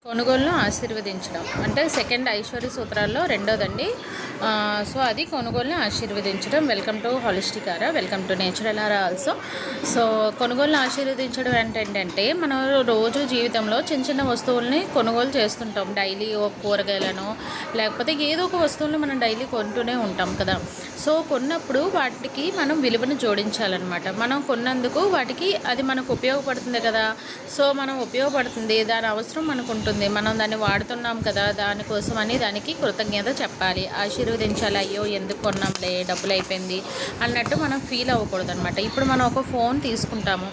కొనుగోలును ఆశీర్వదించడం అంటే సెకండ్ ఐశ్వర్య సూత్రాల్లో రెండోదండి. సో అది కొనుగోలుని ఆశీర్వదించడం. Welcome to holistic aura, welcome to natural aura also. So కొనుగోలుని ఆశీర్వదించడం ఏంటంటే మనం రోజు జీవితంలో చిన్న చిన్న వస్తువుల్ని కొనుగోలు చేస్తుంటాం. డైలీ ఒక కూరగాయలను లేకపోతే ఏదో ఒక వస్తువులను మనం డైలీ కొంటూనే ఉంటాం కదా. సో కొన్నప్పుడు వాటికి మనం విలువను జోడించాలన్నమాట. మనం కొన్నందుకు వాటికి అది మనకు ఉపయోగపడుతుంది కదా. సో మనం ఉపయోగపడుతుంది, దాని అవసరం మనకు ఉంటుంది, మనం దాన్ని వాడుతున్నాం కదా, దానికోసం అని దానికి కృతజ్ఞత చెప్పాలి, ఆశీర్వదించాలి. అయ్యో ఎందుకు కొన్నాంలే, డబ్బులు అయిపోయింది అన్నట్టు మనం ఫీల్ అవ్వకూడదు అనమాట. ఇప్పుడు మనం ఒక ఫోన్ తీసుకుంటాము.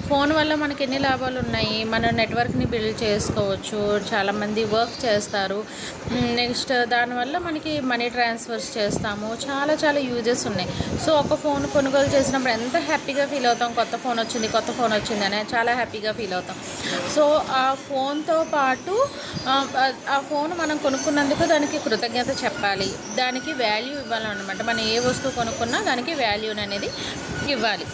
ఫోన్ వల్ల మనకి ఎన్ని లాభాలు ఉన్నాయి. మన నెట్వర్క్ని బిల్డ్ చేసుకోవచ్చు, చాలామంది వర్క్ చేస్తారు. నెక్స్ట్ దానివల్ల మనకి మనీ ట్రాన్స్ఫర్స్ చేస్తాము, చాలా చాలా యూజెస్ ఉన్నాయి. సో ఒక ఫోన్ కొనుగోలు చేసినప్పుడు ఎంత హ్యాపీగా ఫీల్ అవుతాం, కొత్త ఫోన్ వచ్చింది అని చాలా హ్యాపీగా ఫీల్ అవుతాం. సో ఆ ఫోన్తో పాటు ఆ ఫోన్ మనం కొనుక్కున్నందుకు దానికి కృతజ్ఞత చెప్పాలి, దానికి వాల్యూ ఇవ్వాలన్నమాట. మనం ఏ వస్తువు కొనుక్కున్నా దానికి వాల్యూని అనేది ఇవ్వాలి.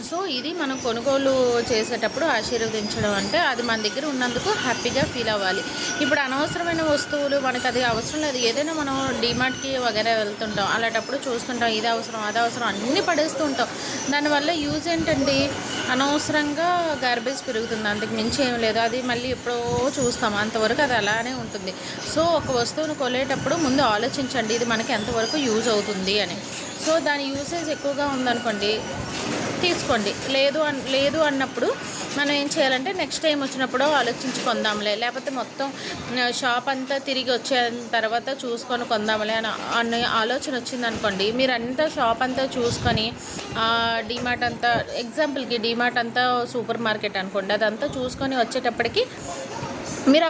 సో ఇది మనం కొనుగోలు చేసేటప్పుడు ఆశీర్వదించడం అంటే అది మన దగ్గర ఉన్నందుకు హ్యాపీగా ఫీల్ అవ్వాలి. ఇప్పుడు అనవసరమైన వస్తువులు మనకు అది అవసరం లేదు. ఏదైనా మనం డిమార్ట్కి వగేరా వెళ్తుంటాం, అలాంటప్పుడు చూస్తుంటాం ఇది అవసరం అది అవసరం అన్నీ పడేస్తూ ఉంటాం. దానివల్ల యూజ్ ఏంటండి, అనవసరంగా గార్బేజ్ పెరుగుతుంది, అంతకు మించి ఏం లేదు. అది మళ్ళీ ఎప్పుడో చూస్తాం, అంతవరకు అది అలానే ఉంటుంది. సో ఒక వస్తువును కొనేటప్పుడు ముందు ఆలోచించండి ఇది మనకి ఎంతవరకు యూజ్ అవుతుంది అని. సో దాని యూసేజ్ ఎక్కువగా ఉందనుకోండి తీసుకోండి, లేదు అన్నప్పుడు మనం ఏం చేయాలంటే నెక్స్ట్ టైం వచ్చినప్పుడు ఆలోచించి కొందాంలే, లేకపోతే మొత్తం షాప్ అంతా తిరిగి వచ్చే తర్వాత చూసుకొని కొందాంలే అనే ఆలోచన వచ్చిందనుకోండి, మీరు అంతా షాప్ అంతా చూసుకొని డిమార్ట్ అంతా, ఎగ్జాంపుల్కి డిమార్ట్ అంతా సూపర్ మార్కెట్ అనుకోండి, అదంతా చూసుకొని వచ్చేటప్పటికి మీరు